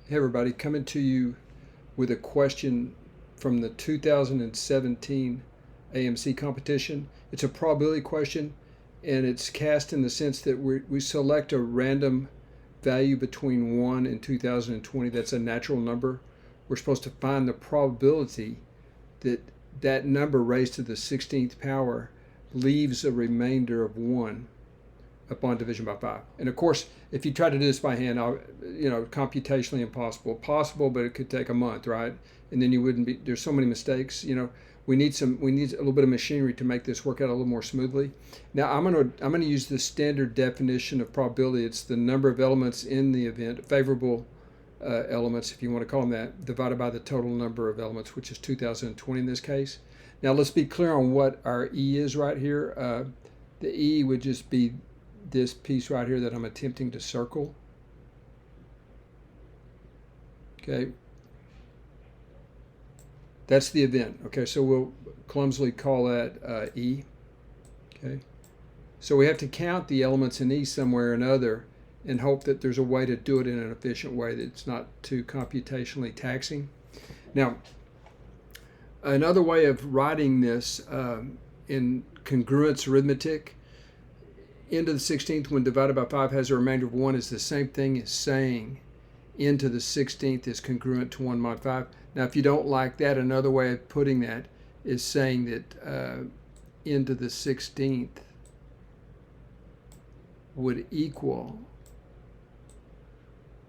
Hey everybody, coming to you with a question from the 2017 AMC competition. It's a probability question, and it's cast in the sense that we select a random value between 1 and 2020. That's a natural number. We're supposed to find the probability that that number raised to the 16th power leaves a remainder of 1 upon division by 5. And of course, if you try to do this by hand, computationally impossible. Possible, but it could take a month, right? And then you wouldn't be, there's so many mistakes. We need a little bit of machinery to make this work out a little more smoothly. Now I'm gonna use the standard definition of probability. It's the number of elements in the event, favorable elements, if you want to call them that, divided by the total number of elements, which is 2020 in this case. Now let's be clear on what our E is right here. The E would just be this piece right here that I'm attempting to circle. Okay. That's the event. Okay, so we'll clumsily call that E. Okay. So we have to count the elements in E somewhere or another and hope that there's a way to do it in an efficient way that's not too computationally taxing. Now, another way of writing this in congruence arithmetic, n to the 16th when divided by 5 has a remainder of 1 is the same thing as saying n to the 16th is congruent to 1 mod 5. Now, if you don't like that, another way of putting that is saying that n to the 16th would equal,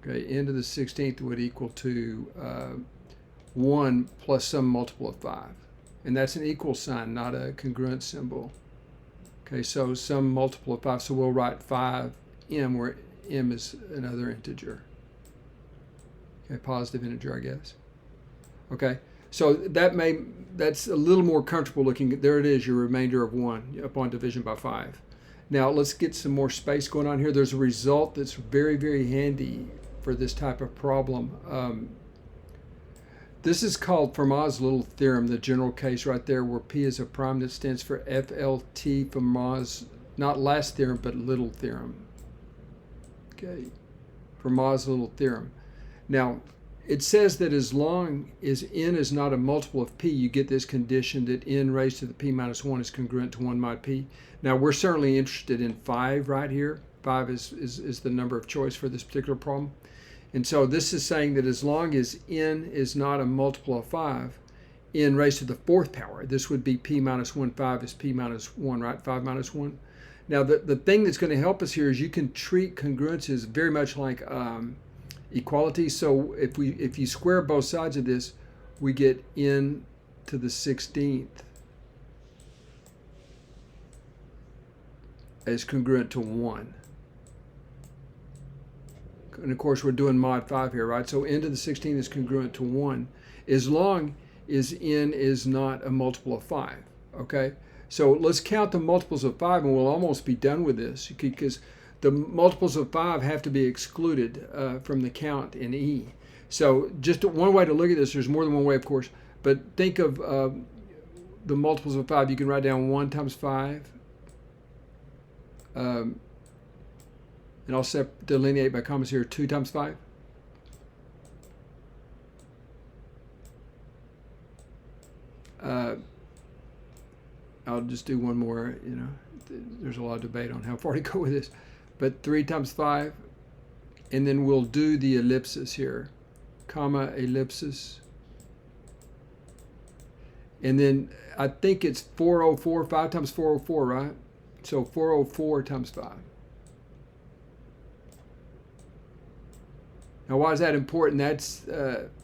okay, n to the 16th would equal to 1 plus some multiple of 5. And that's an equal sign, not a congruent symbol. Okay, so some multiple of 5, so we'll write 5m, where m is another integer. Okay, positive integer, I guess. Okay, so that's a little more comfortable looking. There it is, your remainder of 1 upon division by 5. Now let's get some more space going on here. There's a result that's very, very handy for this type of problem. This is called Fermat's little theorem, the general case right there where P is a prime that stands for FLT, Fermat's, not last theorem, but little theorem. Okay, Fermat's little theorem. Now, it says that as long as n is not a multiple of P, you get this condition that n raised to the P minus 1 is congruent to 1 mod P. Now, we're certainly interested in 5 right here. 5 is the number of choice for this particular problem. And so this is saying that as long as n is not a multiple of 5, n raised to the 4th power, this would be P minus 1, 5 is P minus 1, right? 5 minus 1. Now, the thing that's going to help us here is you can treat congruences very much like equality. So if you square both sides of this, we get n to the 16th as congruent to 1. And of course, we're doing mod 5 here, right? So n to the 16th is congruent to 1 as long as n is not a multiple of 5, okay? So let's count the multiples of 5 and we'll almost be done with this because the multiples of 5 have to be excluded from the count in E. So just one way to look at this, there's more than one way, of course, but think of the multiples of 5. You can write down 1 times 5. And I'll delineate by commas here, 2 times 5. I'll just do one more, there's a lot of debate on how far to go with this. But 3 times 5, and then we'll do the ellipsis here, comma, ellipsis. And then I think it's 404, 5 times 404, right? So 404 times 5. Now, why is that important? That's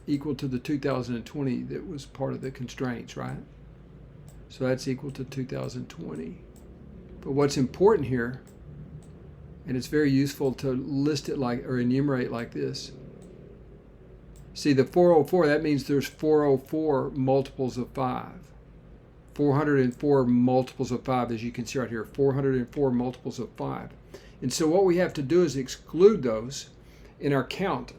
equal to the 2020 that was part of the constraints, right? So that's equal to 2020. But what's important here, and it's very useful to list it like, or enumerate like this. See, the 404, that means there's 404 multiples of 5. 404 multiples of 5, as you can see right here, 404 multiples of 5. And so what we have to do is exclude those in our count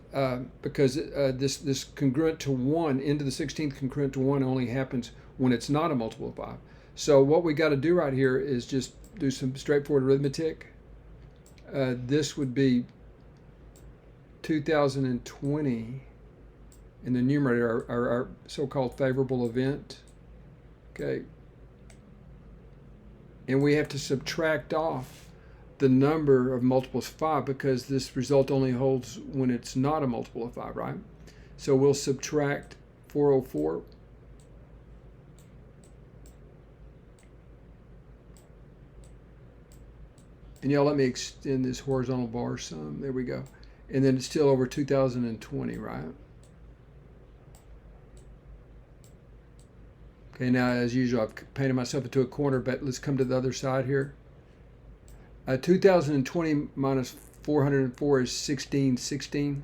because this congruent to 1, n to the 16th congruent to 1 only happens when it's not a multiple of 5. So what we got to do right here is just do some straightforward arithmetic. This would be 2020 in the numerator, our so-called favorable event, okay? And we have to subtract off the number of multiples of 5 because this result only holds when it's not a multiple of 5, right? So we'll subtract 404. And y'all let me extend this horizontal bar some. There we go. And then it's still over 2020, right? Okay, now as usual, I've painted myself into a corner, but let's come to the other side here. 2020 minus 404 is 1616.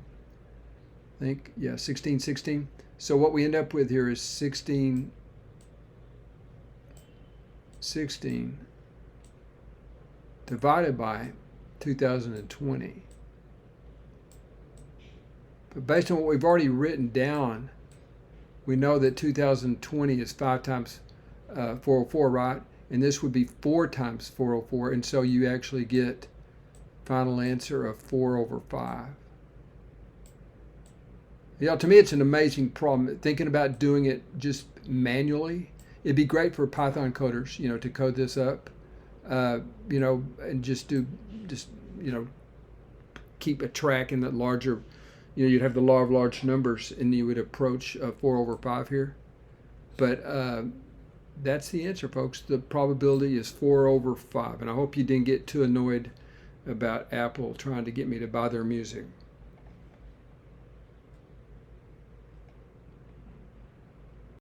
I think, yeah, 1616. So what we end up with here is 1616 divided by 2020. But based on what we've already written down, we know that 2020 is 5 times 404, right? And this would be 4 times 404, and so you actually get final answer of 4 over 5. Yeah, to me it's an amazing problem. Thinking about doing it just manually, it'd be great for Python coders, to code this up, and just keep a track in that larger, you'd have the law of large numbers and you would approach 4 over 5 here. But that's the answer, folks. The probability is 4 over 5. And I hope you didn't get too annoyed about Apple trying to get me to buy their music.